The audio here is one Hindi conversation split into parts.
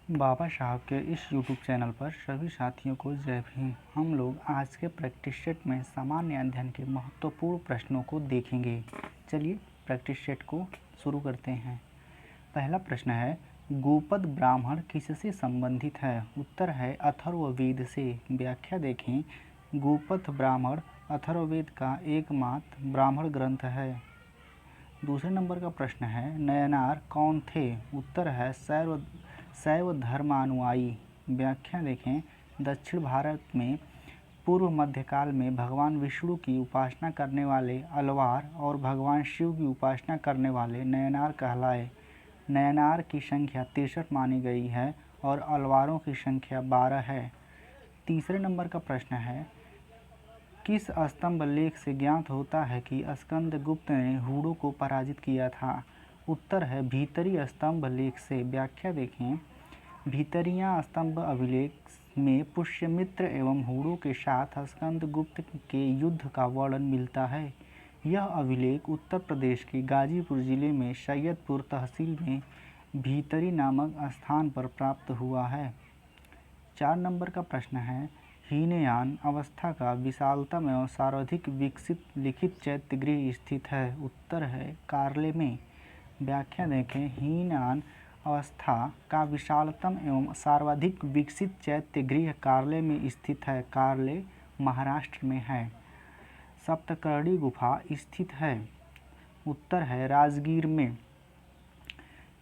बाबा साहब के इस यूट्यूब चैनल पर सभी साथियों को जय भीम। हम लोग आज के प्रैक्टिस सेट में सामान्य अध्ययन के महत्वपूर्ण प्रश्नों को देखेंगे। चलिए प्रैक्टिस सेट को शुरू करते हैं। पहला प्रश्न है, गोपद ब्राह्मण किससे संबंधित है? उत्तर है अथर्ववेद से। व्याख्या देखें, गोपद ब्राह्मण अथर्ववेद का एकमात्र ब्राह्मण ग्रंथ है। दूसरे नंबर का प्रश्न है, नयनार कौन थे? उत्तर है शैव धर्मानुयायी। व्याख्या देखें, दक्षिण भारत में पूर्व मध्यकाल में भगवान विष्णु की उपासना करने वाले अलवार और भगवान शिव की उपासना करने वाले नयनार कहलाए। नयनार की संख्या 63 मानी गई है और अलवारों की संख्या 12 है। तीसरे नंबर का प्रश्न है, किस स्तंभ लेख से ज्ञात होता है कि स्कंदगुप्त ने हूणों को पराजित किया था? उत्तर है भीतरी स्तंभ लेख से। व्याख्या देखें, भीतरिया स्तंभ अभिलेख में पुष्यमित्र एवं हूणों के साथ स्कंदगुप्त के युद्ध का वर्णन मिलता है। यह अभिलेख उत्तर प्रदेश के गाजीपुर जिले में सैयदपुर तहसील में भीतरी नामक स्थान पर प्राप्त हुआ है। 4 नंबर का प्रश्न है, हीनयान अवस्था का विशालतम एवं सर्वाधिक विकसित लिखित चैत्यगृह स्थित है? उत्तर है कार्ले में। व्याख्या देखें, हीनयान अवस्था का विशालतम एवं सर्वाधिक विकसित चैत्यगृह कार्ले में स्थित है। कार्ले महाराष्ट्र में है। सप्तकर्णी गुफा स्थित है? उत्तर है राजगीर में।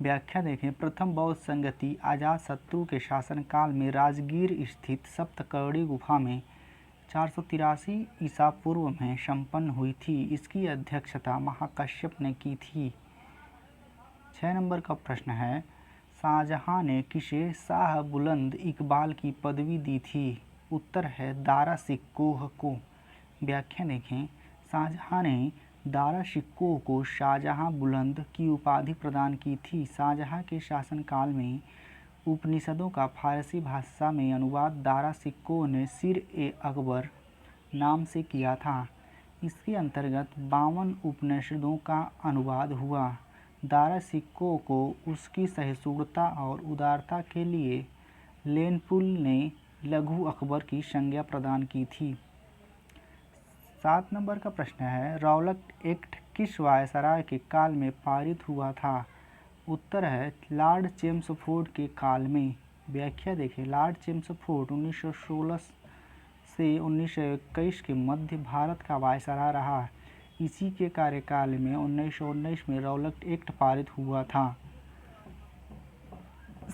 व्याख्या देखें, प्रथम बौद्ध संगति अजातशत्रु के शासनकाल में राजगीर स्थित सप्तकर्णी गुफा में 483 ईसा पूर्व में संपन्न हुई थी। इसकी अध्यक्षता महाकश्यप ने की थी। 6 नंबर का प्रश्न है, शाहजहां ने किसे शाह बुलंद इकबाल की पदवी दी थी? उत्तर है दारा सिकोह को। व्याख्या देखें, शाहजहां ने दारा सिकोह को शाहजहां बुलंद की उपाधि प्रदान की थी। शाहजहां के शासनकाल में उपनिषदों का फारसी भाषा में अनुवाद दारा सिकोह ने सिर-ए-अकबर नाम से किया था। इसके अंतर्गत 52 उपनिषदों का अनुवाद हुआ। दारा सिकोह को उसकी सहिष्णुता और उदारता के लिए लेनपुल ने लघु अकबर की संज्ञा प्रदान की थी। 7 नंबर का प्रश्न है, रौलट एक्ट किस वायसराय के काल में पारित हुआ था? उत्तर है लॉर्ड चेम्सफोर्ड के काल में। व्याख्या देखें, लॉर्ड चेम्सफोर्ड 1916 से 1921 के मध्य भारत का वायसराय रहा। इसी के कार्यकाल में 1919 में रौलट एक्ट पारित हुआ था।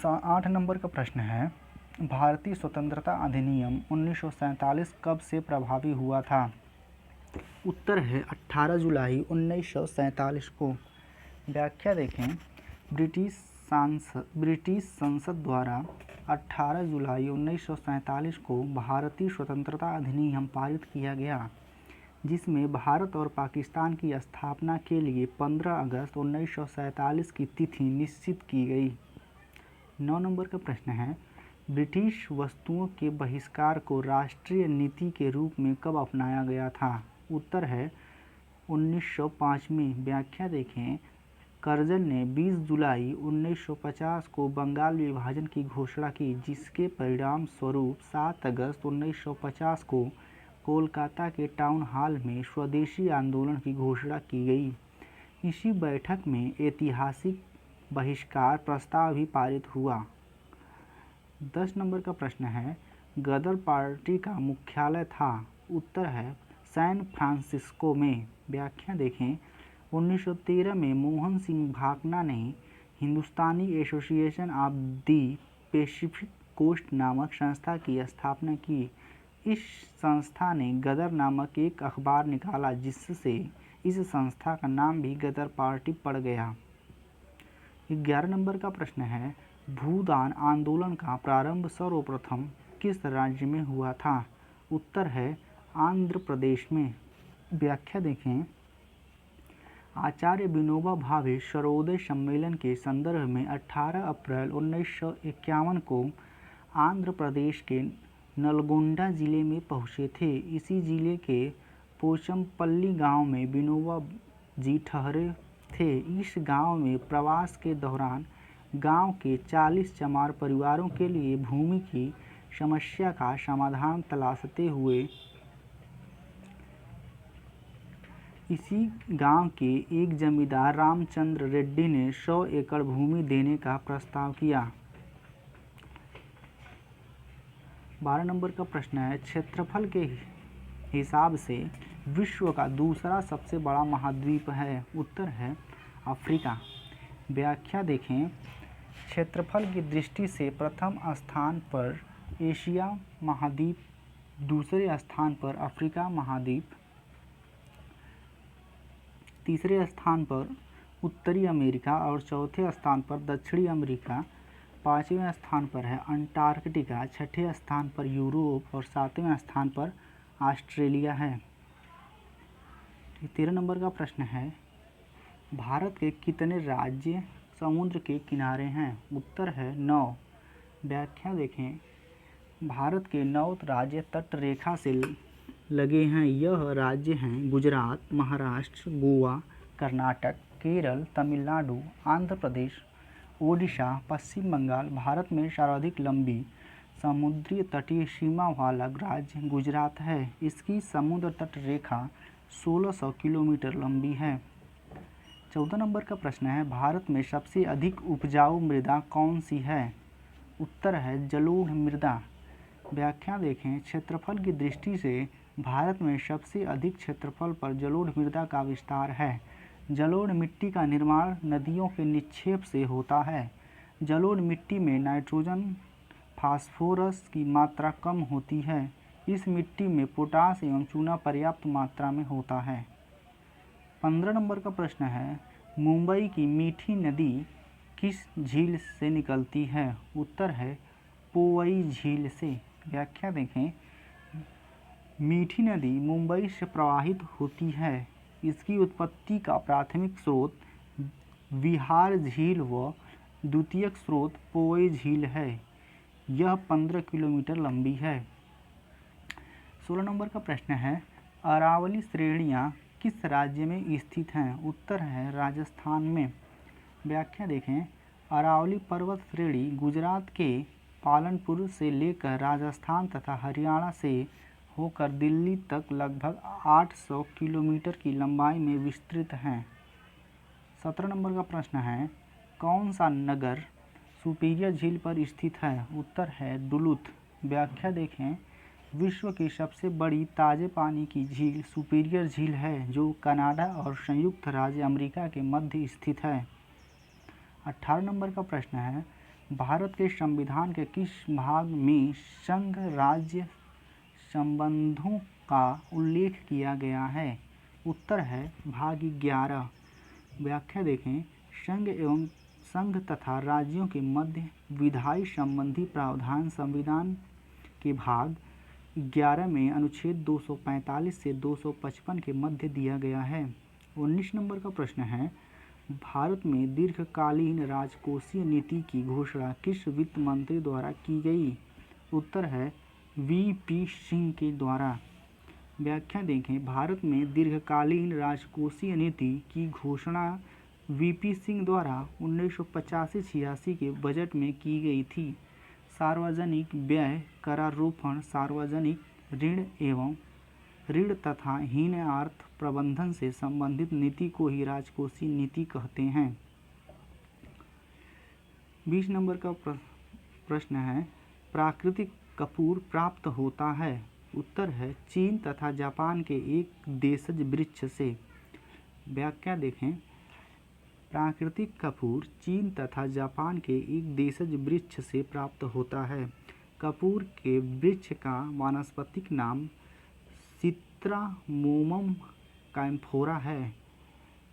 8 नंबर का प्रश्न है, भारतीय स्वतंत्रता अधिनियम 1947 कब से प्रभावी हुआ था? उत्तर है 18 जुलाई 1947 को। व्याख्या देखें, ब्रिटिश संसद द्वारा 18 जुलाई 1947 को भारतीय स्वतंत्रता अधिनियम पारित किया गया, जिसमें भारत और पाकिस्तान की स्थापना के लिए 15 अगस्त 1947 की तिथि निश्चित की गई। 9 नंबर का प्रश्न है, ब्रिटिश वस्तुओं के बहिष्कार को राष्ट्रीय नीति के रूप में कब अपनाया गया था? उत्तर है 1905 में। व्याख्या देखें, कर्जन ने 20 जुलाई 1950 को बंगाल विभाजन की घोषणा की, जिसके परिणाम स्वरूप 7 अगस्त 1950 को कोलकाता के टाउन हॉल में स्वदेशी आंदोलन की घोषणा की गई। इसी बैठक में ऐतिहासिक बहिष्कार प्रस्ताव भी पारित हुआ। 10 नंबर का प्रश्न है, गदर पार्टी का मुख्यालय था? उत्तर है सैन फ्रांसिस्को में। व्याख्या देखें, 1913 में मोहन सिंह भाकना ने Hindustani association of the Pacific coast नामक संस्था की स्थापना की। इस संस्था ने गदर नामक एक अखबार निकाला, जिससे इस संस्था का नाम भी गदर पार्टी पड़ गया। 11 नंबर का प्रश्न है, भूदान आंदोलन का प्रारंभ सर्वप्रथम किस राज्य में हुआ था? उत्तर है आंध्र प्रदेश में। व्याख्या देखें, आचार्य विनोबा भावे सर्वोदय सम्मेलन के संदर्भ में 18 अप्रैल 1951 को आंध्र प्रदेश के नलगोंडा जिले में पहुँचे थे। इसी जिले के पोचमपल्ली गांव में विनोबा जी ठहरे थे। इस गांव में प्रवास के दौरान गांव के 40 चमार परिवारों के लिए भूमि की समस्या का समाधान तलाशते हुए इसी गांव के एक जमींदार रामचंद्र रेड्डी ने 100 एकड़ भूमि देने का प्रस्ताव किया। 12 नंबर का प्रश्न है, क्षेत्रफल के हिसाब से विश्व का दूसरा सबसे बड़ा महाद्वीप है। उत्तर है अफ्रीका। व्याख्या देखें, क्षेत्रफल की दृष्टि से प्रथम स्थान पर एशिया महाद्वीप, दूसरे स्थान पर अफ्रीका महाद्वीप, तीसरे स्थान पर उत्तरी अमेरिका और चौथे स्थान पर दक्षिणी अमेरिका, पाँचवें स्थान पर है अंटार्कटिका, छठे स्थान पर यूरोप और सातवें स्थान पर ऑस्ट्रेलिया है। 13 नंबर का प्रश्न है, भारत के कितने राज्य समुद्र के किनारे हैं। उत्तर है 9। व्याख्या देखें, भारत के 9 राज्य तट रेखा से लगे हैं। यह राज्य हैं गुजरात, महाराष्ट्र, गोवा, कर्नाटक, केरल, तमिलनाडु, आंध्र प्रदेश, ओडिशा, पश्चिम बंगाल। भारत में सर्वाधिक लंबी समुद्री तटीय सीमा वाला राज्य गुजरात है। इसकी समुद्र तट रेखा 1600 किलोमीटर लंबी है। 14 नंबर का प्रश्न है, भारत में सबसे अधिक उपजाऊ मृदा कौन सी है। उत्तर है जलोढ़ मृदा। व्याख्या देखें, क्षेत्रफल की दृष्टि से भारत में सबसे अधिक क्षेत्रफल पर जलोढ़ मृदा का विस्तार है। जलोढ़ मिट्टी का निर्माण नदियों के निक्षेप से होता है। जलोढ़ मिट्टी में नाइट्रोजन, फास्फोरस की मात्रा कम होती है। इस मिट्टी में पोटास एवं चूना पर्याप्त मात्रा में होता है। 15 नंबर का प्रश्न है, मुंबई की मीठी नदी किस झील से निकलती है। उत्तर है पोवई झील से। व्याख्या देखें, मीठी नदी मुंबई से प्रवाहित होती है। इसकी उत्पत्ति का प्राथमिक स्रोत विहार झील व द्वितीयक स्रोत पोवई झील है। यह 15 किलोमीटर लंबी है। 16 नंबर का प्रश्न है, अरावली श्रेणियाँ किस राज्य में स्थित हैं। उत्तर है राजस्थान में। व्याख्या देखें, अरावली पर्वत श्रेणी गुजरात के पालनपुर से लेकर राजस्थान तथा हरियाणा से होकर दिल्ली तक लगभग 800 किलोमीटर की लंबाई में विस्तृत हैं। 17 नंबर का प्रश्न है, कौन सा नगर सुपीरियर झील पर स्थित है। उत्तर है डुलुथ। व्याख्या देखें, विश्व की सबसे बड़ी ताजे पानी की झील सुपीरियर झील है, जो कनाडा और संयुक्त राज्य अमेरिका के मध्य स्थित है। 18 नंबर का प्रश्न है, भारत के संविधान के किस भाग में संघ राज्य संबंधों का उल्लेख किया गया है। उत्तर है भाग 11। व्याख्या देखें, संघ एवं संघ तथा राज्यों के मध्य विधायी संबंधी प्रावधान संविधान के भाग 11 में अनुच्छेद 245 से 255 के मध्य दिया गया है। 19 नंबर का प्रश्न है, भारत में दीर्घकालीन राजकोषीय नीति की घोषणा किस वित्त मंत्री द्वारा की गई। उत्तर है वीपी सिंह के द्वारा। व्याख्या देखें, भारत में दीर्घकालीन राजकोषीय नीति की घोषणा वीपी सिंह द्वारा 1985-86 के बजट में की गई थी। सार्वजनिक व्यय, करारोपण, सार्वजनिक ऋण एवं ऋण तथा हीन अर्थ प्रबंधन से संबंधित नीति को ही राजकोषीय नीति कहते हैं। 20 नंबर का प्रश्न है, प्राकृतिक कपूर प्राप्त होता है। उत्तर है चीन तथा जापान के एक देशज वृक्ष से। व्याख्या देखें, प्राकृतिक कपूर चीन तथा जापान के एक देशज वृक्ष से प्राप्त होता है। कपूर के वृक्ष का वानस्पतिक नाम सित्रामोमम कैम्फोरा है।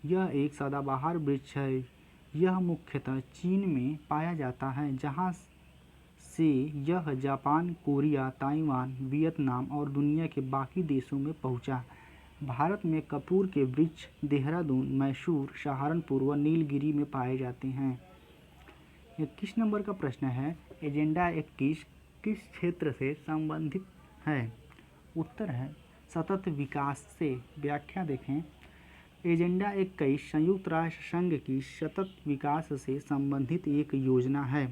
यह एक सदाबहार वृक्ष है। यह मुख्यतः चीन में पाया जाता है, जहाँ से यह जापान, कोरिया, ताइवान, वियतनाम और दुनिया के बाकी देशों में पहुँचा। भारत में कपूर के वृक्ष देहरादून, मैसूर, सहारनपुर व नीलगिरी में पाए जाते हैं। 21 नंबर का प्रश्न है, एजेंडा 21 किस क्षेत्र से संबंधित है। उत्तर है सतत विकास से। व्याख्या देखें, एजेंडा 21 संयुक्त राष्ट्र संघ की सतत विकास से संबंधित एक योजना है।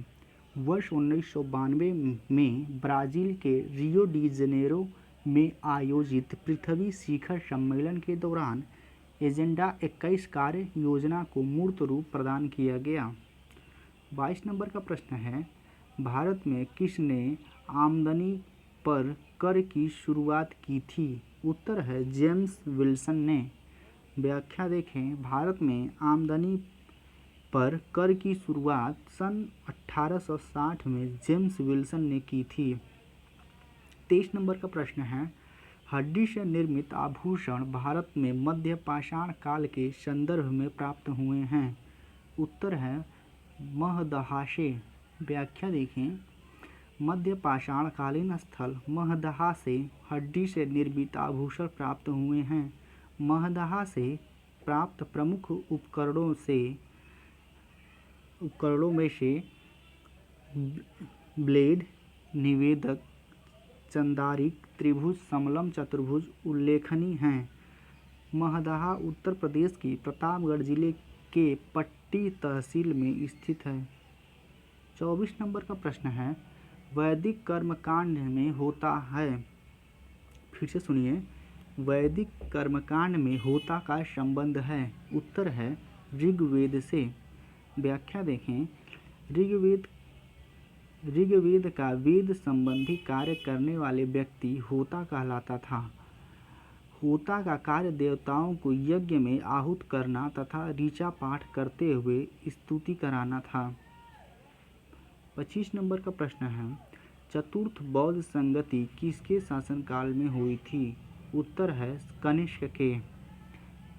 वर्ष 1992 में ब्राज़ील के रियो डी जेनेरो में आयोजित पृथ्वी शिखर सम्मेलन के दौरान एजेंडा 21 कार्य योजना को मूर्त रूप प्रदान किया गया। 22 नंबर का प्रश्न है, भारत में किसने आमदनी पर कर की शुरुआत की थी? उत्तर है जेम्स विल्सन ने। व्याख्या देखें, भारत में आमदनी पर कर की शुरुआत सन 1860 में जेम्स विल्सन ने की थी। 23 नंबर का प्रश्न है, हड्डी से निर्मित आभूषण भारत में मध्य पाषाण काल के संदर्भ में प्राप्त हुए हैं। उत्तर है महदहा से। व्याख्या देखें, मध्य पाषाण कालीन स्थल महदहा से हड्डी से निर्मित आभूषण प्राप्त हुए हैं। महदहा से प्राप्त प्रमुख उपकरणों में से ब्लेड, निवेदक, चंदारिक, त्रिभुज, समलम, चतुर्भुज उल्लेखनीय हैं। महदहा उत्तर प्रदेश की प्रतापगढ़ जिले के पट्टी तहसील में स्थित है। 24 नंबर का प्रश्न है, वैदिक कर्मकांड में होता है। फिर से सुनिए, वैदिक कर्मकांड में होता का संबंध है। उत्तर है ऋग्वेद से। व्याख्या देखें, ऋग्वेद का वेद संबंधी कार्य करने वाले व्यक्ति होता कहलाता था। होता का कार्य देवताओं को यज्ञ में आहुत करना तथा ऋचा पाठ करते हुए स्तुति कराना था। 25 नंबर का प्रश्न है, चतुर्थ बौद्ध संगति किसके शासनकाल में हुई थी? उत्तर है कनिष्क के।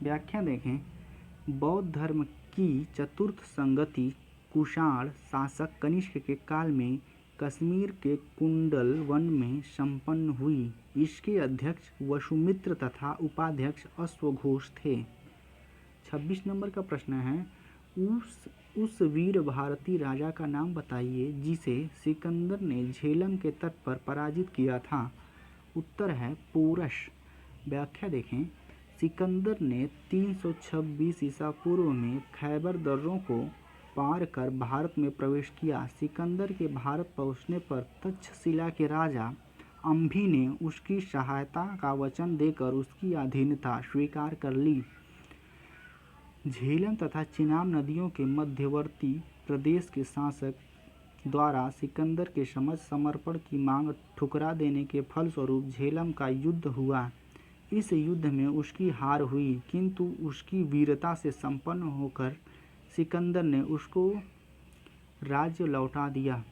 व्याख्या देखें, बौद्ध धर्म की चतुर्थ संगति कुषाण शासक कनिष्क के काल में कश्मीर के कुंडल वन में संपन्न हुई। इसके अध्यक्ष वसुमित्र तथा उपाध्यक्ष अश्वघोष थे। 26 नंबर का प्रश्न है, उस वीर भारतीय राजा का नाम बताइए जिसे सिकंदर ने झेलम के तट पर पराजित किया था। उत्तर है पोरस। व्याख्या देखें, सिकंदर ने 326 ईसा पूर्व में खैबर दर्रों को पार कर भारत में प्रवेश किया। सिकंदर के भारत पहुंचने पर तक्षशिला के राजा अम्भी ने उसकी सहायता का वचन देकर उसकी अधीनता स्वीकार कर ली। झेलम तथा चिनाब नदियों के मध्यवर्ती प्रदेश के शासक द्वारा सिकंदर के समझ समर्पण की मांग ठुकरा देने के फलस्वरूप झेलम का युद्ध हुआ। इस युद्ध में उसकी हार हुई, किंतु उसकी वीरता से संपन्न होकर सिकंदर ने उसको राज्य लौटा दिया।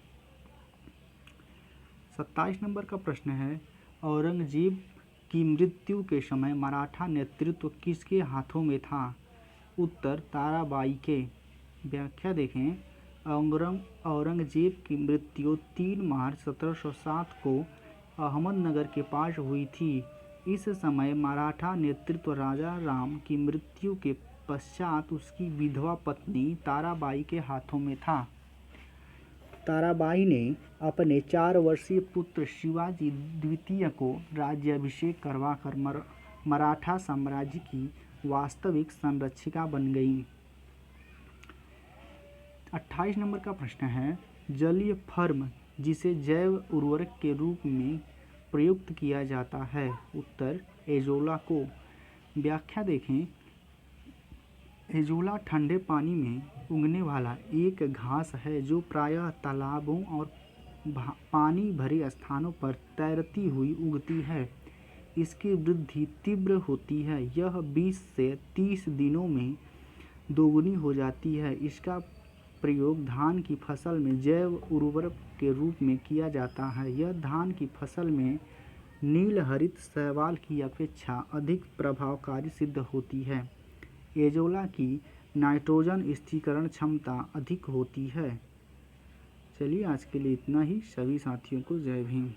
27 नंबर का प्रश्न है, औरंगजेब की मृत्यु के समय मराठा नेतृत्व किसके हाथों में था? उत्तर ताराबाई के। व्याख्या देखें, औरंगजेब की मृत्यु 3 मार्च 1707 को अहमदनगर के पास हुई थी। इस समय मराठा नेतृत्व राजा राम की मृत्यु के पश्चात उसकी विधवा पत्नी ताराबाई के हाथों में था। ताराबाई ने अपने 4 वर्षीय पुत्र शिवाजी द्वितीय को राज्याभिषेक करवाकर मराठा साम्राज्य की वास्तविक संरक्षिका बन गई। 28 नंबर का प्रश्न है, जलीय फर्म जिसे जैव उर्वरक के रूप में प्रयुक्त किया जाता है। उत्तर एजोला को। व्याख्या देखें, एजोला ठंडे पानी में उगने वाला एक घास है जो प्रायः तालाबों और पानी भरे स्थानों पर तैरती हुई उगती है। इसकी वृद्धि तीव्र होती है। यह 20 से 30 दिनों में दोगुनी हो जाती है। इसका प्रयोग धान की फसल में जैव उर्वरक के रूप में किया जाता है। यह धान की फसल में नील हरित शैवाल की अपेक्षा अधिक प्रभावकारी सिद्ध होती है। एजोला की नाइट्रोजन स्थिरीकरण क्षमता अधिक होती है। चलिए आज के लिए इतना ही। सभी साथियों को जय भीम।